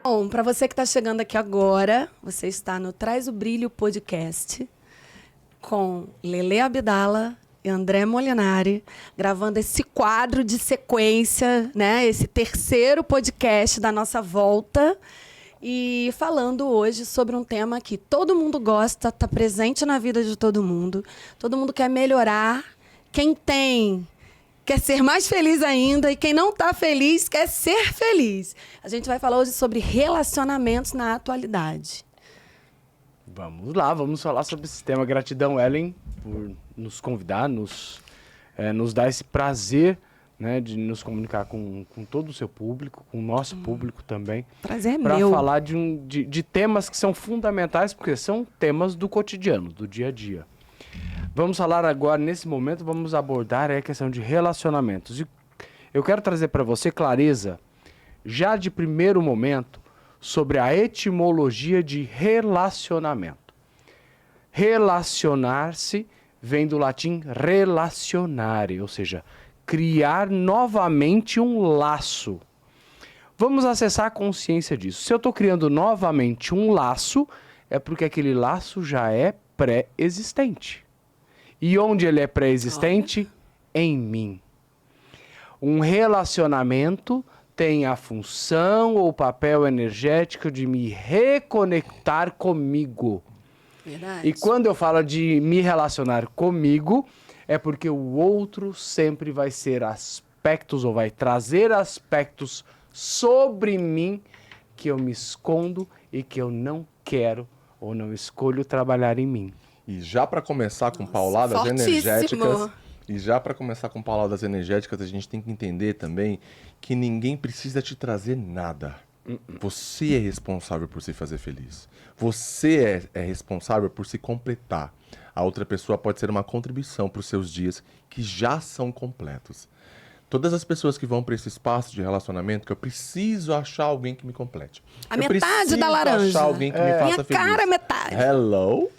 Bom, para você que está chegando aqui agora, você está no Traz o Brilho Podcast com Lele Abdala e André Molinari, gravando esse quadro de sequência, né? Esse terceiro podcast da nossa volta e falando hoje sobre um tema que todo mundo gosta, está presente na vida de todo mundo quer melhorar, quem tem quer ser mais feliz ainda e quem não está feliz quer ser feliz. A gente vai falar hoje sobre relacionamentos na atualidade. Vamos lá, vamos falar sobre esse tema. Gratidão, Ellen, por nos convidar, nos dar esse prazer, né, de nos comunicar com todo o seu público, com o nosso público também. Prazer é meu. Para falar de temas que são fundamentais, porque são temas do cotidiano, do dia a dia. Vamos falar agora, nesse momento, vamos abordar a questão de relacionamentos. E eu quero trazer para você clareza, já de primeiro momento, sobre a etimologia de relacionamento. Relacionar-se vem do latim relacionare, ou seja, criar novamente um laço. Vamos acessar a consciência disso. Se eu estou criando novamente um laço, é porque aquele laço já é pré-existente. E onde ele é pré-existente? Em mim. Um relacionamento tem a função ou papel energético de me reconectar comigo. Verdade. E quando eu falo de me relacionar comigo, é porque o outro sempre vai ser aspectos ou vai trazer aspectos sobre mim que eu me escondo e que eu não quero ou não escolho trabalhar em mim. E já para começar com pauladas energéticas, a gente tem que entender também que ninguém precisa te trazer nada. Você é responsável por se fazer feliz. Você é responsável por se completar. A outra pessoa pode ser uma contribuição para os seus dias que já são completos. Todas as pessoas que vão para esse espaço de relacionamento, que eu preciso achar alguém que me complete. A metade da laranja. Achar alguém que me faça feliz. Minha cara é metade. Hello?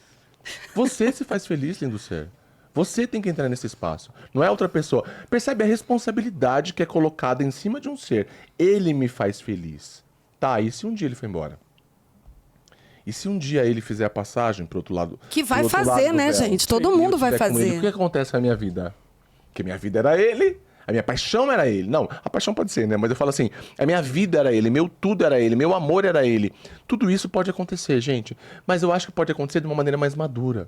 Você se faz feliz, lindo ser. Você tem que entrar nesse espaço. Não é outra pessoa. Percebe a responsabilidade que é colocada em cima de um ser. Ele me faz feliz. Tá, e se um dia ele for embora? E se um dia ele fizer a passagem pro outro lado? Que vai fazer, né, gente? Todo mundo vai fazer. O que acontece com a minha vida? Porque minha vida era ele, a minha paixão era ele. Não, a paixão pode ser, né? Mas eu falo assim, a minha vida era ele, meu tudo era ele, meu amor era ele. Tudo isso pode acontecer, gente. Mas eu acho que pode acontecer de uma maneira mais madura.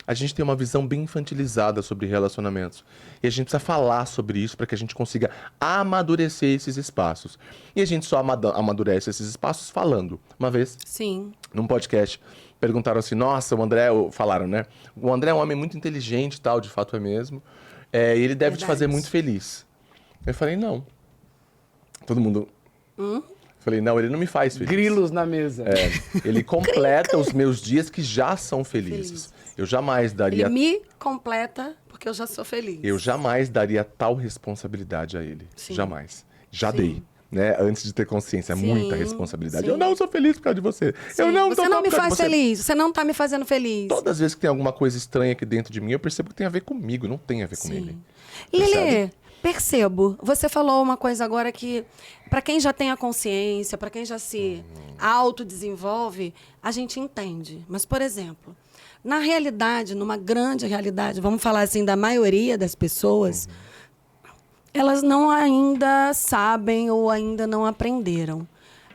A gente tem uma visão bem infantilizada sobre relacionamentos. E a gente precisa falar sobre isso para que a gente consiga amadurecer esses espaços. E a gente só amadurece esses espaços falando. Uma vez, sim, num podcast, perguntaram assim, nossa, o André, falaram, né? O André é um homem muito inteligente e tal, de fato é mesmo. E ele deve te fazer muito feliz. Eu falei, não. Todo mundo... Falei, não, ele não me faz feliz. Grilos na mesa. Ele completa os meus dias que já são felizes. Eu jamais daria... Ele me completa porque eu já sou feliz. Eu jamais daria tal responsabilidade a ele. Sim. Jamais. Já dei. Né? Antes de ter consciência, muita responsabilidade. Sim. Eu não sou feliz por causa de você. Sim. Eu não Você não me faz feliz. Você não tá me fazendo feliz. Todas as vezes que tem alguma coisa estranha aqui dentro de mim, eu percebo que tem a ver comigo, não tem a ver com ele. Lelê, percebo. Você falou uma coisa agora que, para quem já tem a consciência, para quem já se autodesenvolve, a gente entende. Mas, por exemplo, na realidade, numa grande realidade, vamos falar assim, da maioria das pessoas, elas não ainda sabem ou ainda não aprenderam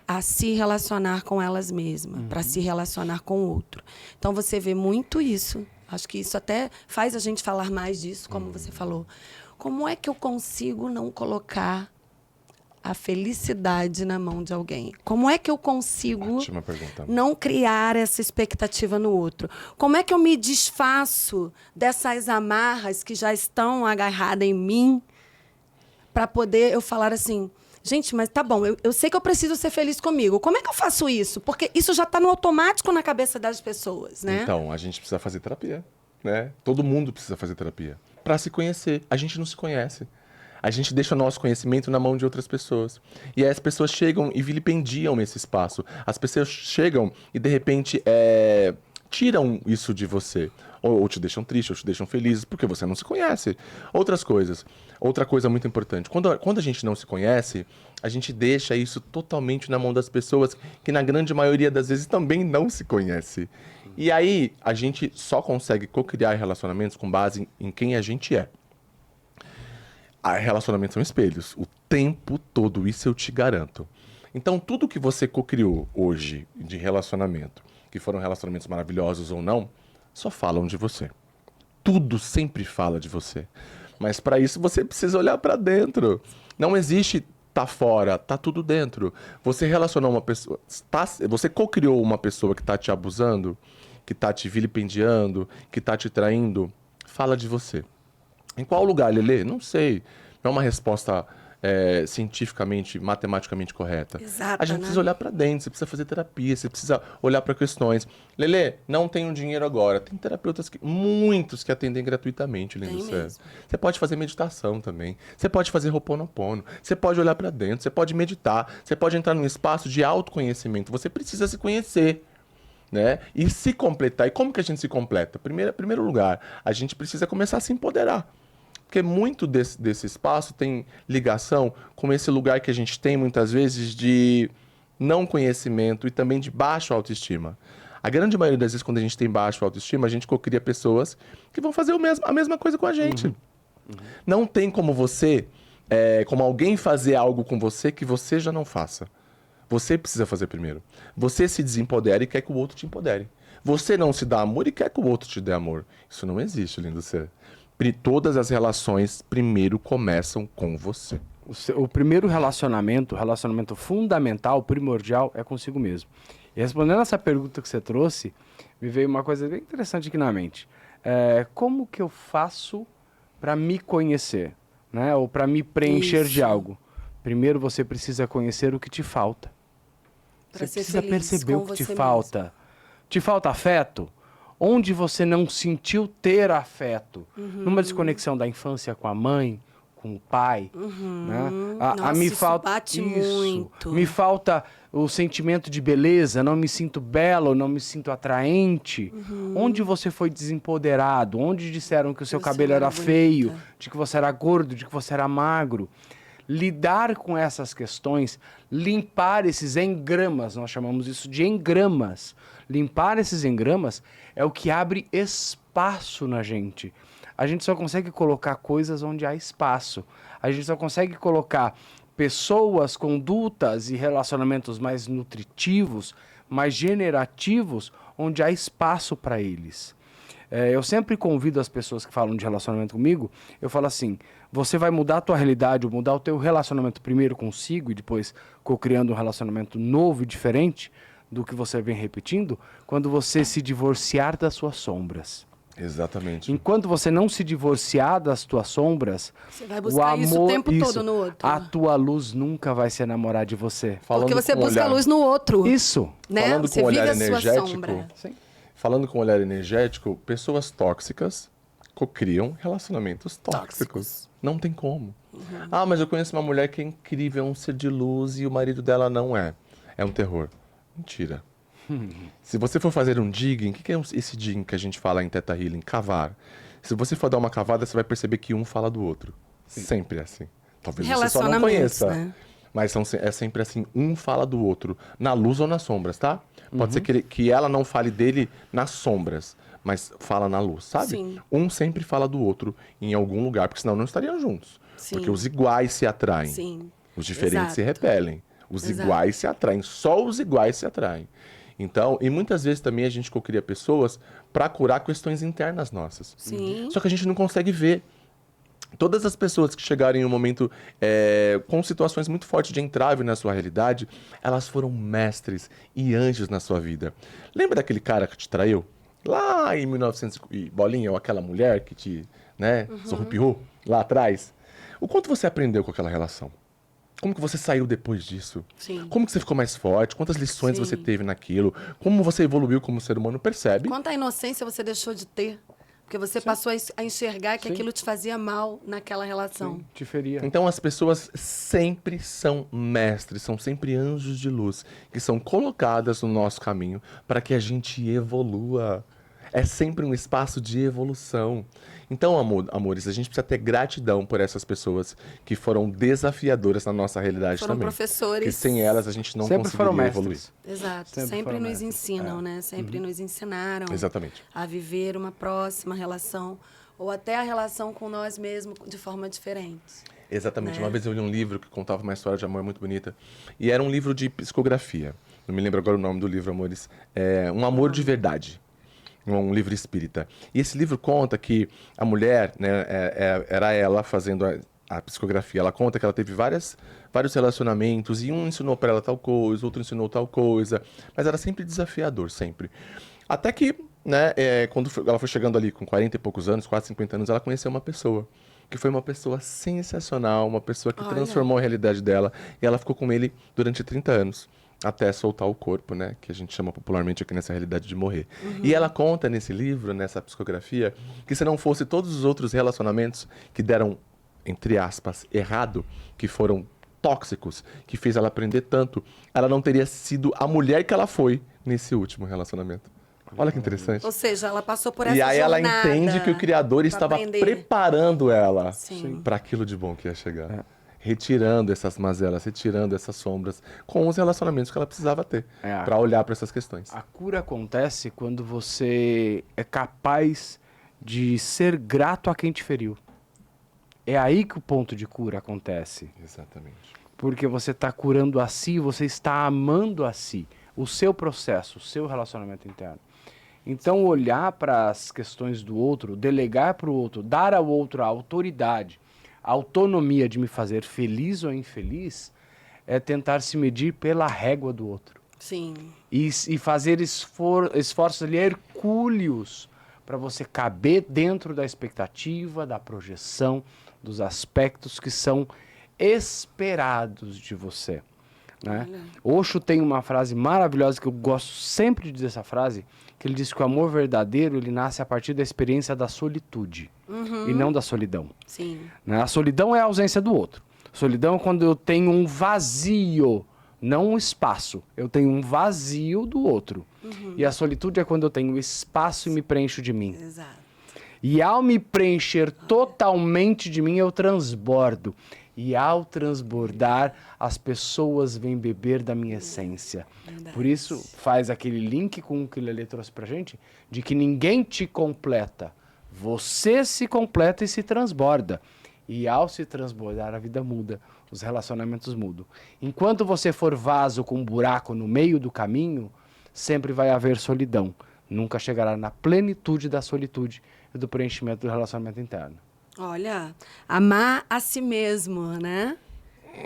a se relacionar com elas mesmas, para se relacionar com o outro. Então, você vê muito isso. Acho que isso até faz a gente falar mais disso, como você falou. Como é que eu consigo não colocar a felicidade na mão de alguém? Como é que eu consigo não criar essa expectativa no outro? Como é que eu me desfaço dessas amarras que já estão agarradas em mim para poder eu falar assim, gente, mas tá bom, eu sei que eu preciso ser feliz comigo. Como é que eu faço isso? Porque isso já está no automático na cabeça das pessoas, né? Então, a gente precisa fazer terapia, né? Todo mundo precisa fazer terapia para se conhecer. A gente não se conhece. A gente deixa o nosso conhecimento na mão de outras pessoas. E aí as pessoas chegam e vilipendiam esse espaço. As pessoas chegam e, de repente, tiram isso de você. Ou te deixam triste, ou te deixam felizes, porque você não se conhece. Outras coisas. Outra coisa muito importante. Quando a gente não se conhece, a gente deixa isso totalmente na mão das pessoas que, na grande maioria das vezes, também não se conhece. E aí, a gente só consegue co-criar relacionamentos com base em quem a gente é. Relacionamentos são espelhos. O tempo todo, isso eu te garanto. Então, tudo que você co-criou hoje de relacionamento, que foram relacionamentos maravilhosos ou não, só falam de você. Tudo sempre fala de você. Mas para isso você precisa olhar para dentro. Não existe tá fora, tá tudo dentro. Você relacionou uma pessoa, você co-criou uma pessoa que tá te abusando, que tá te vilipendiando, que tá te traindo, fala de você. Em qual lugar, Lelê? Não sei. Não é uma resposta cientificamente, matematicamente correta. Exato, a gente precisa olhar para dentro, você precisa fazer terapia, você precisa olhar para questões. Lelê, não tenho dinheiro agora. Tem terapeutas, muitos que atendem gratuitamente, lindo céu. Você pode fazer meditação também. Você pode fazer Ho'oponopono. Você pode olhar para dentro, você pode meditar, você pode entrar num espaço de autoconhecimento. Você precisa se conhecer, né? E se completar. E como que a gente se completa? Primeiro lugar, a gente precisa começar a se empoderar. Porque muito desse espaço tem ligação com esse lugar que a gente tem, muitas vezes, de não conhecimento e também de baixa autoestima. A grande maioria das vezes, quando a gente tem baixa autoestima, a gente cocria pessoas que vão fazer a mesma coisa com a gente. Não tem como como alguém fazer algo com você que você já não faça. Você precisa fazer primeiro. Você se desempodera e quer que o outro te empodere. Você não se dá amor e quer que o outro te dê amor. Isso não existe, lindo ser. Todas as relações primeiro começam com você. O primeiro relacionamento, o relacionamento fundamental, primordial, é consigo mesmo. E respondendo essa pergunta que você trouxe, me veio uma coisa bem interessante aqui na mente. Como que eu faço para me conhecer, né? Ou para me preencher de algo? Primeiro você precisa conhecer o que te falta. Você precisa perceber o que te falta. Te falta afeto? Onde você não sentiu ter afeto? Numa desconexão da infância com a mãe, com o pai, né? Nossa, me isso falta bate muito. Me falta o sentimento de beleza, não me sinto belo, não me sinto atraente. Onde você foi desempoderado? Onde disseram que o seu cabelo era feio, de que você era gordo, de que você era magro? Lidar com essas questões, limpar esses engramas, nós chamamos isso de engramas. Limpar esses engramas é o que abre espaço na gente. A gente só consegue colocar coisas onde há espaço. A gente só consegue colocar pessoas, condutas e relacionamentos mais nutritivos, mais generativos, onde há espaço para eles. Eu sempre convido as pessoas que falam de relacionamento comigo, eu falo assim, você vai mudar a tua realidade, ou mudar o teu relacionamento primeiro consigo e depois co-criando um relacionamento novo e diferente do que você vem repetindo, quando você se divorciar das suas sombras. Exatamente. Enquanto você não se divorciar das tuas sombras, você vai buscar isso o tempo todo no outro. A tua luz nunca vai se enamorar de você. Porque você busca a luz no outro. Isso. Né? Falando você com um olhar vive a sua energético, sombra. Sim. Falando com um olhar energético, pessoas tóxicas cocriam relacionamentos tóxicos. Não tem como. Ah, mas eu conheço uma mulher que é incrível, é um ser de luz e o marido dela não é. É um terror. Mentira. Se você for fazer um digging, o que é esse digging que a gente fala em Theta Healing? Cavar. Se você for dar uma cavada, você vai perceber que um fala do outro. Sim. Sempre é assim. Talvez você só não conheça. Né? Mas é sempre assim, um fala do outro. Na luz ou nas sombras, tá? Pode ser que ela não fale dele nas sombras, mas fala na luz, sabe? Sim. Um sempre fala do outro em algum lugar, porque senão não estariam juntos. Sim. Porque os iguais se atraem. Sim. Os diferentes se repelem. Os iguais se atraem. Só os iguais se atraem. Então, e muitas vezes também a gente cocria pessoas para curar questões internas nossas. Sim. Só que a gente não consegue ver. Todas as pessoas que chegarem em um momento com situações muito fortes de entrave na sua realidade, elas foram mestres e anjos na sua vida. Lembra daquele cara que te traiu? Lá em 1900 e bolinha, ou aquela mulher que te, sorrupiou lá atrás? O quanto você aprendeu com aquela relação? Como que você saiu depois disso? Sim. Como que você ficou mais forte? Quantas lições você teve naquilo? Como você evoluiu como ser humano? Percebe? Quanta inocência você deixou de ter? Porque você passou a enxergar que Sim. aquilo te fazia mal naquela relação. Te feria. Então as pessoas sempre são mestres, são sempre anjos de luz, que são colocadas no nosso caminho para que a gente evolua. É sempre um espaço de evolução. Então, amores, a gente precisa ter gratidão por essas pessoas que foram desafiadoras na nossa realidade Foram também. professores. Porque sem elas a gente não Sempre foram conseguiria mestres. evoluir. Exato. Sempre Sempre foram nos mestres. ensinam, né? Sempre nos ensinaram Exatamente. a viver uma próxima relação. Ou até a relação com nós mesmos de forma diferente. Exatamente. Né? Uma vez eu li um livro que contava uma história de amor muito bonita. E era um livro de psicografia. Não me lembro agora o nome do livro, amores. É Um Amor de Verdade. Um livro espírita. E esse livro conta que a mulher, né, era ela fazendo a psicografia. Ela conta que ela teve vários relacionamentos e um ensinou para ela tal coisa, outro ensinou tal coisa. Mas era sempre desafiador, sempre. Até que, né, quando ela foi chegando ali com 40 e poucos anos, quase 50 anos, ela conheceu uma pessoa. Que foi uma pessoa sensacional, uma pessoa que Olha. transformou a realidade dela. E ela ficou com ele durante 30 anos. Até soltar o corpo, né? Que a gente chama popularmente aqui nessa realidade de morrer. E ela conta nesse livro, nessa psicografia, que se não fosse todos os outros relacionamentos que deram, entre aspas, errado, que foram tóxicos, que fez ela aprender tanto, ela não teria sido a mulher que ela foi nesse último relacionamento. Olha que interessante. Ou seja, ela passou por essa E aí ela jornada entende que o Criador pra estava aprender. preparando ela Sim. para aquilo de bom que ia chegar. Retirando essas mazelas, retirando essas sombras com os relacionamentos que ela precisava ter É. para olhar para essas questões. A cura acontece quando você é capaz de ser grato a quem te feriu. É aí que o ponto de cura acontece. Exatamente. Porque você está curando a si, você está amando a si, o seu processo, o seu relacionamento interno. Então, olhar para as questões do outro, delegar para o outro, dar ao outro a autoridade, a autonomia de me fazer feliz ou infeliz, é tentar se medir pela régua do outro. Sim. E fazer esforços ali hercúleos para você caber dentro da expectativa, da projeção, dos aspectos que são esperados de você. Né? Osho tem uma frase maravilhosa que eu gosto sempre de dizer essa frase, que ele diz que o amor verdadeiro ele nasce a partir da experiência da solitude e não da solidão. Sim. Né? A solidão é a ausência do outro. Solidão é quando eu tenho um vazio, não um espaço. Eu tenho um vazio do outro. E a solitude é quando eu tenho espaço e me preencho de mim. Exato. E ao me preencher totalmente de mim, eu transbordo. E ao transbordar, as pessoas vêm beber da minha essência. Verdade. Por isso, faz aquele link com o que o Lelê trouxe pra gente, de que ninguém te completa. Você se completa e se transborda. E ao se transbordar, a vida muda, os relacionamentos mudam. Enquanto você for vaso com um buraco no meio do caminho, sempre vai haver solidão. Nunca chegará na plenitude da solitude e do preenchimento do relacionamento interno. Olha, amar a si mesmo, né?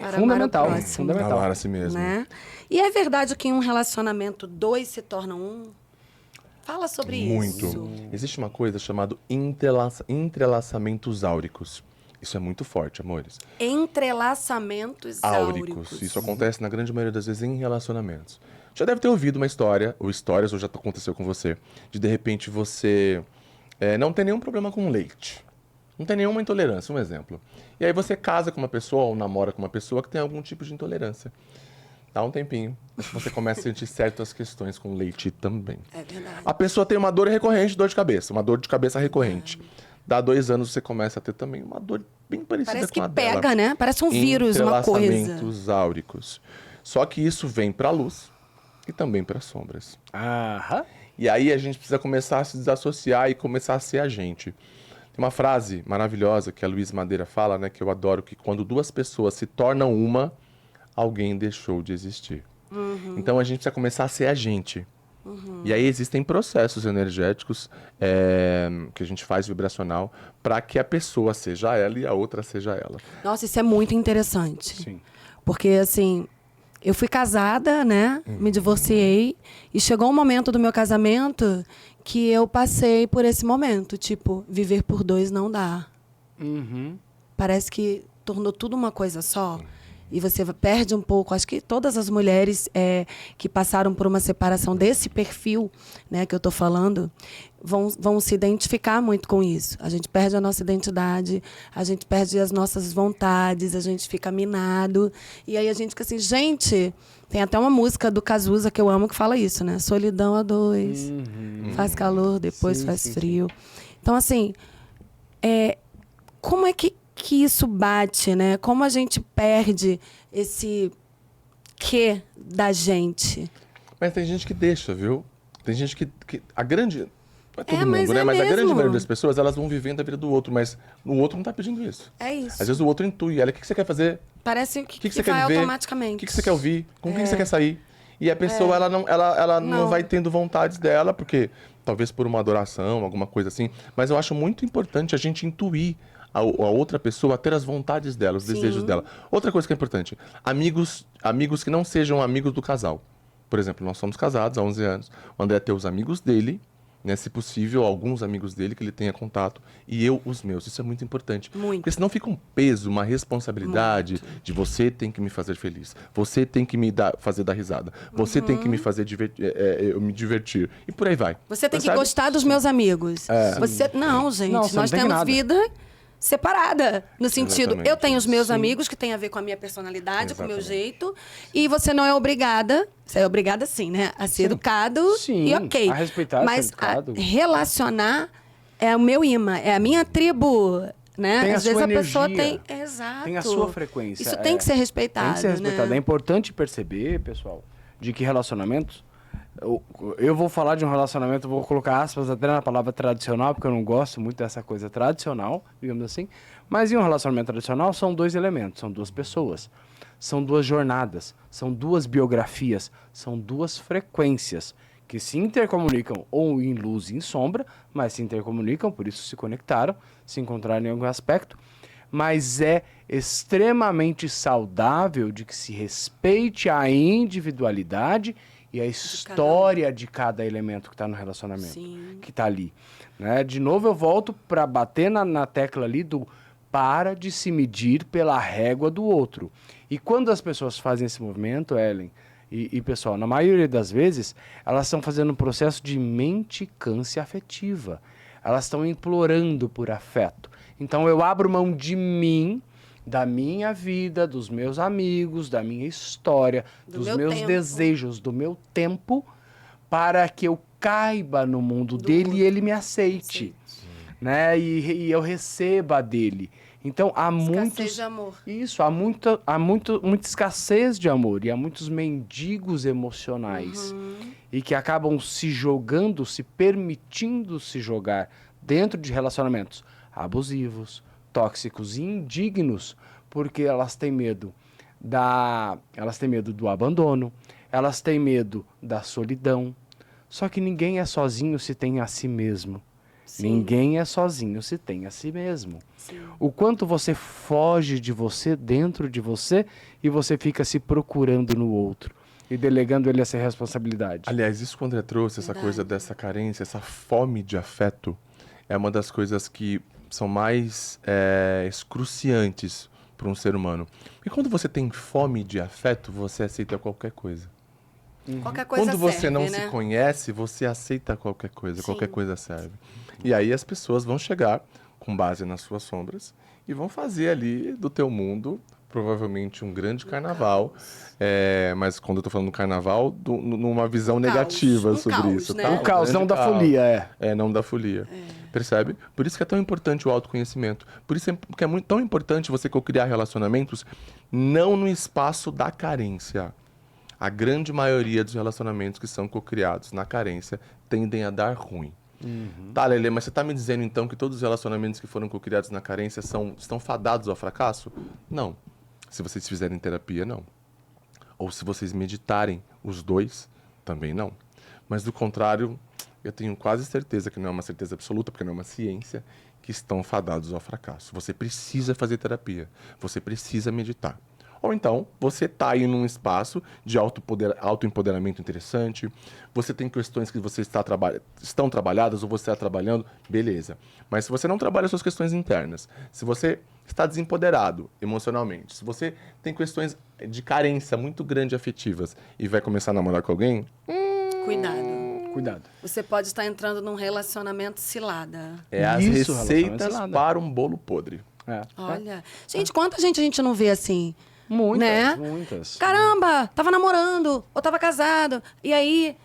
Para Fundamental, amar o próximo, fundamental. Amar a si mesmo. né? E é verdade que em um relacionamento dois se tornam um? Fala sobre Muito. isso. Existe uma coisa chamada entrelaçamentos áuricos. Isso é muito forte, amores. Entrelaçamentos áuricos. Isso acontece na grande maioria das vezes em relacionamentos. Já deve ter ouvido uma história, ou histórias, ou já aconteceu com você, de repente você não tem nenhum problema com leite. Não tem nenhuma intolerância, um exemplo. E aí você casa com uma pessoa ou namora com uma pessoa que tem algum tipo de intolerância. Dá um tempinho, você começa a sentir certas questões com leite também. É verdade. A pessoa tem uma dor recorrente, dor de cabeça, uma dor de cabeça recorrente. Dá 2 anos você começa a ter também uma dor bem parecida Parece com que a dela. pega, né? Parece um vírus, uma coisa. Entrelaçamentos áuricos. Só que isso vem para a luz e também para as sombras. Aham. E aí a gente precisa começar a se desassociar e começar a ser a gente. Tem uma frase maravilhosa que a Luiz Madeira fala, né, que eu adoro, que quando 2 pessoas se tornam uma, alguém deixou de existir. Então a gente precisa começar a ser a gente. E aí existem processos energéticos que a gente faz vibracional para que a pessoa seja ela e a outra seja ela. Nossa, isso é muito interessante. Sim. Porque, assim, eu fui casada, né? Me divorciei. E chegou um momento do meu casamento que eu passei por esse momento. Tipo, viver por 2 não dá. Uhum. Parece que tornou tudo uma coisa só. e você perde um pouco. Acho que todas as mulheres que passaram por uma separação desse perfil, né, que eu estou falando, vão se identificar muito com isso. A gente perde a nossa identidade, a gente perde as nossas vontades, a gente fica minado. E aí a gente fica assim, gente... Tem até uma música do Cazuza que eu amo que fala isso, né? Solidão a dois, faz calor, depois faz frio. Então, assim, como é que isso bate, né? Como a gente perde esse quê da gente? Mas tem gente que deixa, viu? Tem gente que a grande... Não é todo mas mundo, né? é Mas a grande mesmo. maioria das pessoas, elas vão vivendo a vida do outro, mas o outro não tá pedindo isso. É isso. Às vezes o outro intui. Olha, o que você quer fazer? Parece O que você vai quer ver? automaticamente. O que você quer ouvir? Com quem você quer sair? E a pessoa, ela não vai tendo vontades dela, porque talvez por uma adoração, alguma coisa assim. Mas eu acho muito importante a gente intuir a outra pessoa a ter as vontades dela, os desejos dela. Outra coisa que é importante, amigos que não sejam amigos do casal. Por exemplo, nós somos casados há 11 anos. O André tem os amigos dele, né, se possível, alguns amigos dele que ele tenha contato, e eu os meus. Isso é muito importante. Muito. Porque senão fica um peso, uma responsabilidade de você tem que me fazer feliz, você tem que fazer dar risada, você tem que me fazer eu me divertir. E por aí vai. Você tem que Percebe? gostar dos meus amigos. Não, gente, Não, você não nós tem temos nada. vida separada. No sentido, Exatamente. eu tenho os meus amigos que têm a ver com a minha personalidade, com o meu Exatamente. jeito, e você não é obrigada, você é obrigada sim, né? A ser educado Sim, e ok. a respeitar, ser Mas educado. relacionar é o meu imã, é a minha tribo, né? Tem a Às vezes sua a pessoa energia, tem... Exato. tem a sua frequência. Isso tem que ser respeitado, Tem que ser respeitado. né? É importante perceber, pessoal, de que relacionamentos... Eu vou falar de um relacionamento, vou colocar aspas até na palavra tradicional, porque eu não gosto muito dessa coisa tradicional, digamos assim. Mas em um relacionamento tradicional são dois elementos, são duas pessoas. São duas jornadas, são duas biografias, são duas frequências que se intercomunicam ou em luz e em sombra, mas se intercomunicam, por isso se conectaram, se encontraram em algum aspecto. Mas é extremamente saudável de que se respeite a individualidade e a história de cada elemento que está no relacionamento, Sim. que está ali. Né? De novo, eu volto para bater na tecla ali do para de se medir pela régua do outro. E quando as pessoas fazem esse movimento, Ellen e pessoal, na maioria das vezes, elas estão fazendo um processo de mendicância afetiva. Elas estão implorando por afeto. Então eu abro mão de mim, da minha vida, dos meus amigos, da minha história, dos meu meus tempo. desejos, do meu tempo, para que eu caiba no mundo dele e ele me aceite. Né? E eu receba dele. Então há Escassez de amor. Isso, há muita escassez de amor e há muitos mendigos emocionais e que acabam se jogando, se permitindo se jogar dentro de relacionamentos abusivos, tóxicos e indignos, porque elas têm medo do abandono, elas têm medo da solidão. Só que ninguém é sozinho se tem a si mesmo. Sim. Ninguém é sozinho se tem a si mesmo. Sim. O quanto você foge de você, dentro de você, e você fica se procurando no outro e delegando ele essa responsabilidade. Aliás, isso que o André trouxe, essa coisa dessa carência, essa fome de afeto, é uma das coisas que são mais excruciantes para um ser humano. E quando você tem fome de afeto, você aceita qualquer coisa. Qualquer coisa Quando você serve, não né? se conhece, você aceita qualquer coisa, Sim. qualquer coisa serve. E aí as pessoas vão chegar com base nas suas sombras e vão fazer ali do teu mundo provavelmente um grande carnaval. Mas quando eu tô falando do carnaval, numa visão negativa Um sobre caos, isso. né? Tá? O caos, grande não da caos. folia, Não da folia. Percebe? Por isso que é tão importante o autoconhecimento. Por isso que é tão importante você criar relacionamentos não no espaço da carência. A grande maioria dos relacionamentos que são cocriados na carência tendem a dar ruim. Tá, Lelê, mas você tá me dizendo então que todos os relacionamentos que foram cocriados na carência estão fadados ao fracasso? Não. Se vocês fizerem terapia, não. Ou se vocês meditarem os dois, também não. Mas do contrário, eu tenho quase certeza, que não é uma certeza absoluta, porque não é uma ciência, que estão fadados ao fracasso. Você precisa fazer terapia. Você precisa meditar. Ou então, você tá aí num espaço de autoempoderamento interessante, você tem questões que você estão trabalhadas ou você está trabalhando, beleza. Mas se você não trabalha suas questões internas, se você está desempoderado emocionalmente, se você tem questões de carência muito grande afetivas e vai começar a namorar com alguém, Cuidado. Você pode estar entrando num relacionamento cilada. é as Isso, receitas relacionamento para um bolo podre. Olha. Gente, quanta gente a gente não vê assim? Muitas, né? muitas. Caramba, tava namorando ou tava casado. E aí,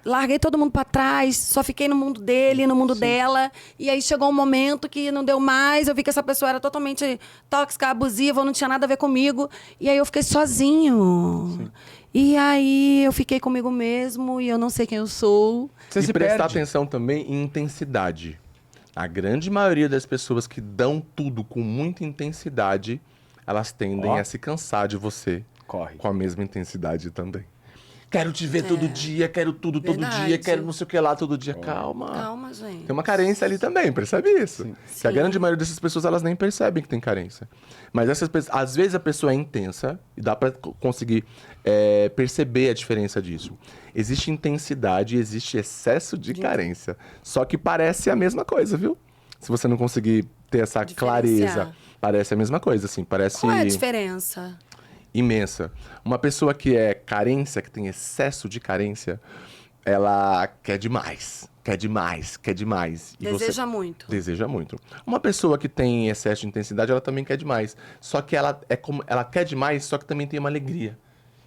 larguei todo mundo pra trás, só fiquei no mundo dele, no mundo dela. E aí chegou um momento que não deu mais, eu vi que essa pessoa era totalmente tóxica, abusiva, não tinha nada a ver comigo. E aí eu fiquei sozinho. Sim. E aí eu fiquei comigo mesmo e eu não sei quem eu sou. Você e se prestar perde. atenção também em intensidade. A grande maioria das pessoas que dão tudo com muita intensidade, elas tendem a se cansar de você Corre. com a mesma intensidade também. Quero te ver todo dia, quero tudo todo Verdade. dia, quero não sei o que lá todo dia. Calma. Calma, gente. Tem uma carência ali também, percebe isso? Que a Sim. grande maioria dessas pessoas, elas nem percebem que tem carência. Mas às vezes a pessoa é intensa e dá pra conseguir perceber a diferença disso. Existe intensidade e existe excesso de carência. Só que parece a mesma coisa, viu? Se você não conseguir ter essa clareza, parece a mesma coisa, assim, parece Qual é a diferença? imensa. Uma pessoa que é carência, que tem excesso de carência, ela quer demais, quer demais, quer demais. E Deseja muito. Deseja muito. Uma pessoa que tem excesso de intensidade, ela também quer demais. Só que ela quer demais, só que também tem uma alegria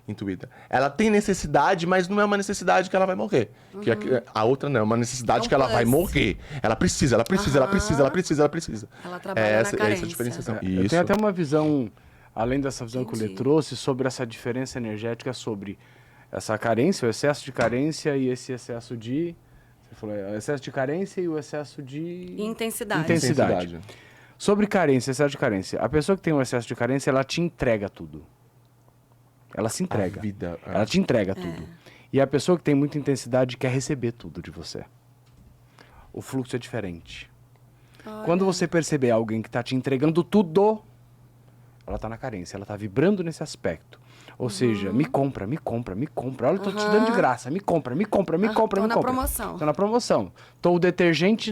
intuída. Ela tem necessidade, mas não é uma necessidade que ela vai morrer. Que a outra não, é uma necessidade que ela vai morrer. Ela precisa, ela precisa, ela precisa, ela precisa, ela precisa. Ela trabalha na É essa a carência. diferenciação. Eu Isso. tenho até uma visão, além dessa visão que o Lê Entendi. trouxe, sobre essa diferença energética, sobre essa carência, o excesso de carência e esse excesso de... Você falou, o excesso de carência e o excesso de... Intensidade. Intensidade. Sobre carência, excesso de carência. A pessoa que tem um excesso de carência, ela te entrega tudo. Ela se entrega. A vida, Ela te entrega tudo. E a pessoa que tem muita intensidade quer receber tudo de você. O fluxo é diferente. Quando você perceber alguém que está te entregando tudo, ela está na carência, ela está vibrando nesse aspecto. Ou seja, me compra, me compra, me compra. Olha, eu tô te dando de graça, me compra, me compra, me compra, tô me na compra. promoção. Tô na promoção. Tô o detergente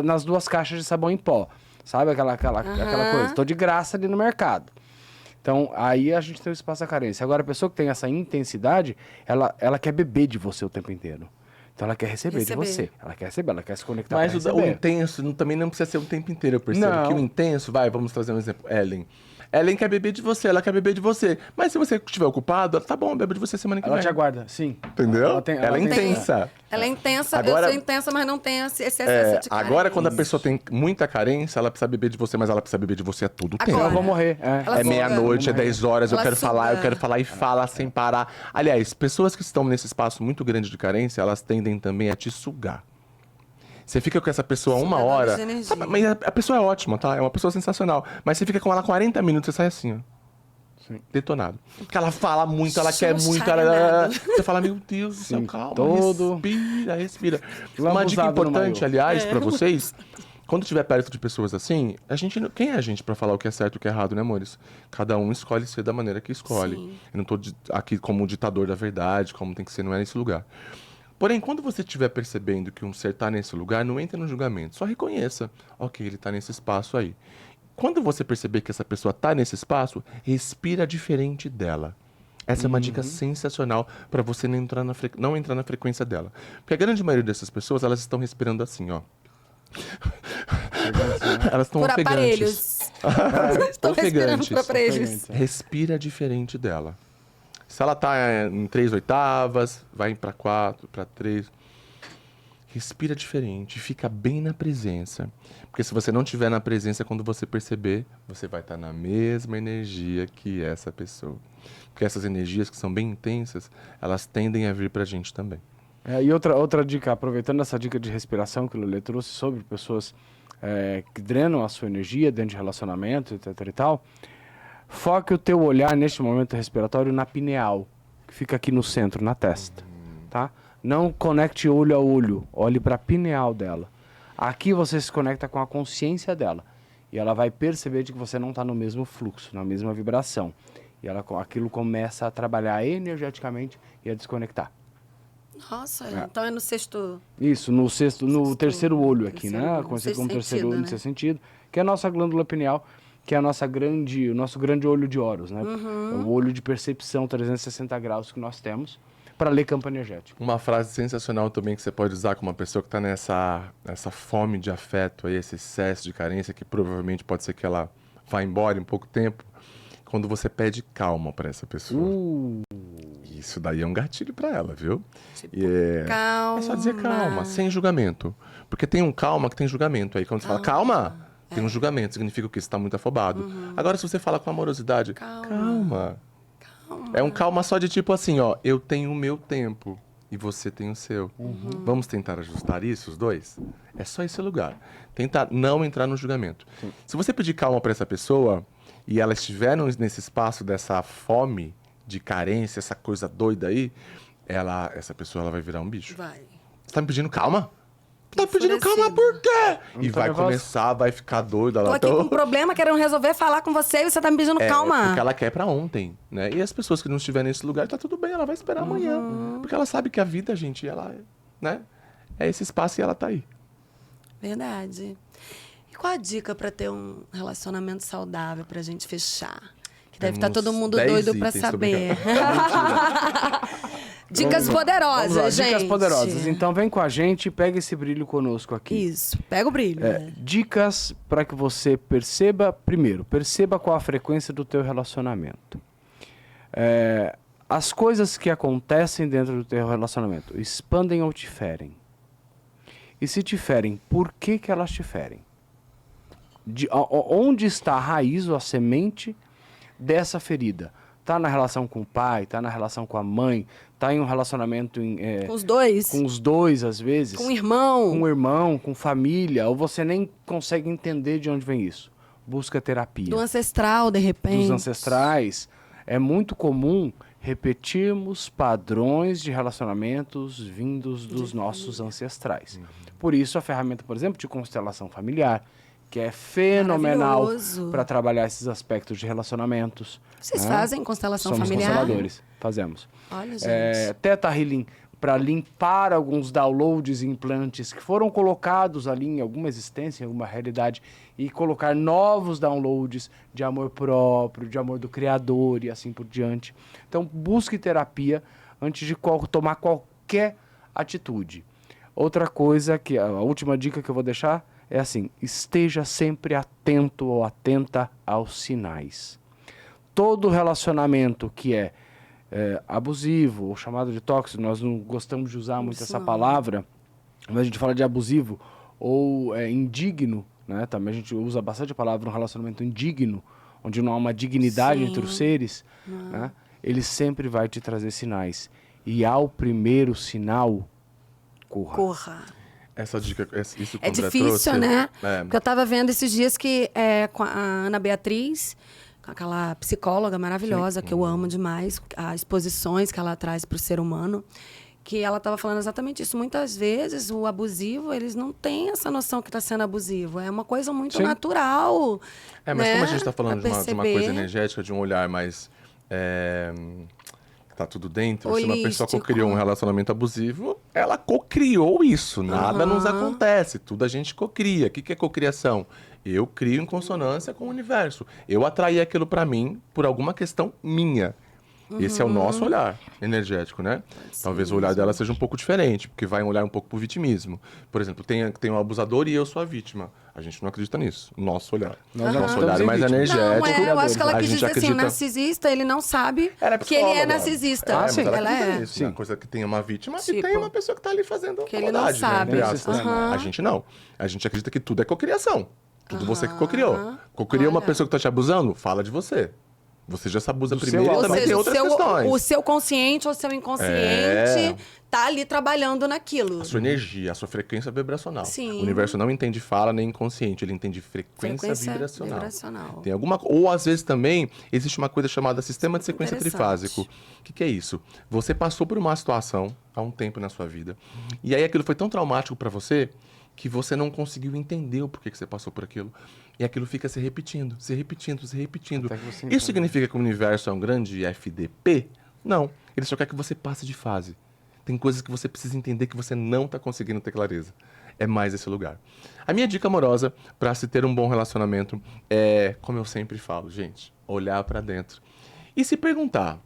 nas 2 caixas de sabão em pó. Sabe aquela coisa? Tô de graça ali no mercado. Então, aí a gente tem o espaço da carência. Agora, a pessoa que tem essa intensidade, ela quer beber de você o tempo inteiro. Então, ela quer receber de você. Ela quer receber, ela quer se conectar Mas pra o receber. intenso também não precisa ser o tempo inteiro, eu percebo. Não. Que o intenso, vamos trazer um exemplo. Ellen. Ellen quer beber de você, ela quer beber de você. Mas se você estiver ocupado, tá bom, bebe de você semana que Ela vem. te aguarda, sim. Entendeu? Ela Ela é tem- intensa. Ela é intensa, Agora- eu sou intensa, mas não tenho esse excesso de carência. Agora, quando a pessoa tem muita carência, ela precisa beber de você, mas ela precisa beber de você a todo tempo. Agora. Eu vou morrer. Ela É suga. meia-noite, é 10 horas, eu Ela quero suga. falar e fala sem parar. Aliás, pessoas que estão nesse espaço muito grande de carência, elas tendem também a te sugar. Você fica com essa pessoa uma Sugadores hora. de energia. Sabe, mas a pessoa é ótima, tá? É uma pessoa sensacional. Mas você fica com ela 40 minutos, você sai assim, ó. Sim. Detonado. Porque ela fala muito, ela quer muito. Chaminado. Você fala, meu Deus do céu, Sim, calma. todo Respira, respira. Uma lambuzado dica no importante, maiô. aliás, pra vocês. Quando estiver perto de pessoas assim, quem é a gente pra falar o que é certo e o que é errado, né, amores? Cada um escolhe ser da maneira que escolhe. Sim. Eu não tô aqui como ditador da verdade, como tem que ser, não é nesse lugar. Porém, quando você estiver percebendo que um ser tá nesse lugar, não entre no julgamento. Só reconheça. Ok, ele tá nesse espaço aí. Quando você perceber que essa pessoa tá nesse espaço, respira diferente dela. Essa é uma dica sensacional para você não entrar na frequência dela. Porque a grande maioria dessas pessoas, elas estão respirando assim, ó. Elas estão Por ofegantes. aparelhos. Estão respirando Ofegantes. por aparelhos. Ofegantes. Respira diferente dela. Se ela tá em 3/8, vai para 4, para 3. Respira diferente, fica bem na presença. Porque se você não estiver na presença, quando você perceber, você vai estar na mesma energia que essa pessoa. Porque essas energias que são bem intensas, elas tendem a vir pra gente também. E outra dica, aproveitando essa dica de respiração que o Lelê trouxe sobre pessoas que drenam a sua energia dentro de relacionamento, etc e tal, foque o teu olhar neste momento respiratório na pineal, que fica aqui no centro, na testa, tá? Não conecte olho a olho, olhe para a pineal dela. Aqui você se conecta com a consciência dela. E ela vai perceber de que você não está no mesmo fluxo, na mesma vibração. E aquilo começa a trabalhar energeticamente e a desconectar. Nossa, então é no sexto... Isso, no terceiro olho aqui, terceiro né? olho, Conhecido como sexto terceiro olho, sentido, no sexto sentido, que é a nossa glândula pineal, que é o nosso grande olho de Horus, né? É o olho de percepção 360 graus que nós temos para ler campo energético. Uma frase sensacional também que você pode usar com uma pessoa que está nessa fome de afeto, aí, esse excesso de carência, que provavelmente pode ser que ela vá embora em pouco tempo, quando você pede calma para essa pessoa. Isso daí é um gatilho para ela, viu? Tipo, É só dizer calma, sem julgamento. Porque tem um calma que tem julgamento. Aí quando você fala calma, tem um julgamento, significa o quê? Você está muito afobado. Agora, se você fala com amorosidade, calma. É um calma só de tipo assim, ó, eu tenho o meu tempo e você tem o seu. Vamos tentar ajustar isso, os dois? É só esse lugar. Tentar não entrar no julgamento. Se você pedir calma para essa pessoa e ela estiver nesse espaço dessa fome, de carência, essa coisa doida aí, essa pessoa ela vai virar um bicho. Vai. Você tá me pedindo calma? Tá me pedindo calma por quê? E vai começar, vai ficar doida lá. Tô aqui com um problema, querendo resolver, falar com você e você tá me pedindo calma. Porque ela quer pra ontem, né? E as pessoas que não estiverem nesse lugar, tá tudo bem, ela vai esperar amanhã. Porque ela sabe que a vida, gente, ela, né? É esse espaço e ela tá aí. Verdade. E qual a dica pra ter um relacionamento saudável pra gente fechar? Que deve estar todo mundo 10 doido pra itens, tô saber. brincando. Dicas poderosas, Vamos lá, gente. dicas poderosas. Então vem com a gente e pega esse brilho conosco aqui. Isso, pega o brilho. Né? Dicas para que você perceba, primeiro, perceba qual a frequência do teu relacionamento. As coisas que acontecem dentro do teu relacionamento expandem ou te ferem? E se te ferem, por que elas te ferem? Onde está a raiz ou a semente dessa ferida? Tá na relação com o pai, tá na relação com a mãe, tá em um relacionamento Com os dois? com os dois, às vezes. Com o irmão? Com o irmão, com família, ou você nem consegue entender de onde vem isso. Busca terapia. Do ancestral, de repente. Dos ancestrais. É muito comum repetirmos padrões de relacionamentos vindos dos nossos ancestrais. Por isso, a ferramenta, por exemplo, de constelação familiar, que é fenomenal Maravilhoso. para trabalhar esses aspectos de relacionamentos. Vocês né? fazem constelação Somos familiar? consteladores, fazemos. Olha, gente. Theta Healing, para limpar alguns downloads e implantes que foram colocados ali em alguma existência, em alguma realidade, e colocar novos downloads de amor próprio, de amor do Criador e assim por diante. Então, busque terapia antes de tomar qualquer atitude. Outra coisa, que a última dica que eu vou deixar, é assim, esteja sempre atento ou atenta aos sinais. Todo relacionamento que é abusivo ou chamado de tóxico, nós não gostamos de usar muito essa palavra, mas a gente fala de abusivo ou indigno, né? Também a gente usa bastante a palavra um relacionamento indigno, onde não há uma dignidade Sim. entre os seres, né? Ele sempre vai te trazer sinais. E ao primeiro sinal, corra. Corra. Essa dica, isso que É o André difícil, trouxe, né? É, Porque eu tava vendo esses dias que com a Ana Beatriz, com aquela psicóloga maravilhosa que eu amo demais, as exposições que ela traz para o ser humano, que ela estava falando exatamente isso. Muitas vezes o abusivo, eles não têm essa noção que está sendo abusivo. É uma coisa muito Sim. natural. mas né? como a gente está falando de uma coisa perceber. energética, de um olhar mais... tá tudo dentro. Se uma pessoa Holístico. cocriou um relacionamento abusivo, ela cocriou isso. Nada nos acontece. Tudo a gente cocria. O que é cocriação? Eu crio em consonância com o universo. Eu atraí aquilo pra mim por alguma questão minha. Esse é o nosso olhar energético, né? Talvez o olhar dela seja um pouco diferente, porque vai olhar um pouco pro vitimismo. Por exemplo, tem um abusador e eu sou a vítima. A gente não acredita nisso. Nosso olhar. Nosso olhar é mais energético. Não, eu acho que ela A quis gente dizer assim, o acredita- narcisista, ele não sabe Ela é que ele é psicóloga. narcisista. Mas ela Ela acredita é. nisso, Sim. né? Coisa que tem uma vítima e Tipo, tem uma pessoa que tá ali fazendo que ele não maldade, sabe. né? Entre aspas. Aham. A gente não. A gente acredita que tudo é cocriação. Tudo você que cocriou. Cocriou uma Olha. pessoa que tá te abusando, fala de você. Você já se abusa Do primeiro seu e Ou também seja, tem outras questões. o seu consciente ou o seu inconsciente tá ali trabalhando naquilo. A sua energia, a sua frequência vibracional. Sim. O universo não entende fala nem inconsciente, ele entende frequência vibracional. vibracional. Tem ou às vezes também existe uma coisa chamada sistema de sequência Interessante. trifásico. O que é isso? Você passou por uma situação há um tempo na sua vida e aí aquilo foi tão traumático para você que você não conseguiu entender o porquê que você passou por aquilo. E aquilo fica se repetindo, se repetindo, se repetindo. Até que você Isso entenda. significa que o universo é um grande FDP? Não. Ele só quer que você passe de fase. Tem coisas que você precisa entender que você não está conseguindo ter clareza. É mais esse lugar. A minha dica amorosa para se ter um bom relacionamento é, como eu sempre falo, gente, olhar para dentro e se perguntar: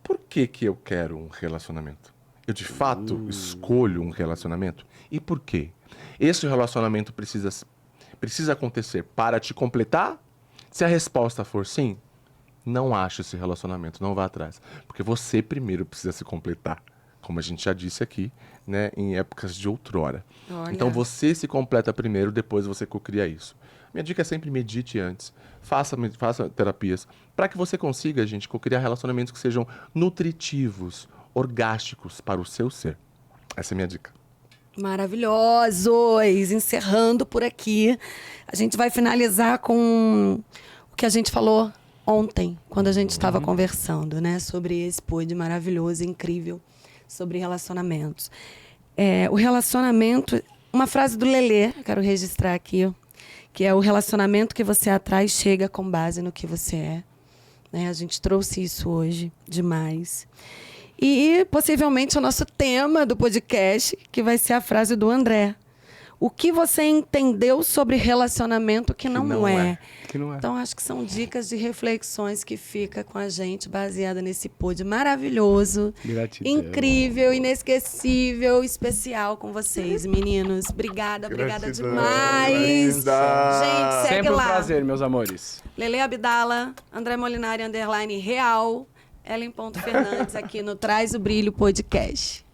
por que que eu quero um relacionamento? Eu de fato escolho um relacionamento? E por quê? Esse relacionamento precisa acontecer para te completar? Se a resposta for sim, não ache esse relacionamento, não vá atrás. Porque você primeiro precisa se completar. Como a gente já disse aqui, né, em épocas de outrora. Olha. Então você se completa primeiro, depois você cocria isso. Minha dica é sempre medite antes, faça terapias, para que você consiga, gente, cocriar relacionamentos que sejam nutritivos, orgásticos para o seu ser. Essa é a minha dica. Maravilhosos! Encerrando por aqui, a gente vai finalizar com o que a gente falou ontem, quando a gente estava conversando, né? Sobre esse pod maravilhoso, incrível, sobre relacionamentos. O relacionamento... Uma frase do Lelê, quero registrar aqui, que é: o relacionamento que você atrai chega com base no que você é. Né? A gente trouxe isso hoje demais. E, possivelmente, o nosso tema do podcast, que vai ser a frase do André. O que você entendeu sobre relacionamento que não é. Que não é. Então, acho que são dicas de reflexões que fica com a gente, baseada nesse pod maravilhoso, Gratidão. incrível, inesquecível, especial com vocês, meninos. Obrigada Gratidão, demais. linda. Gente, segue Sempre um lá. prazer, meus amores. Lele Abdala, André Molinari, _real, Ellen.Fernandes aqui no Traz o Brilho Podcast.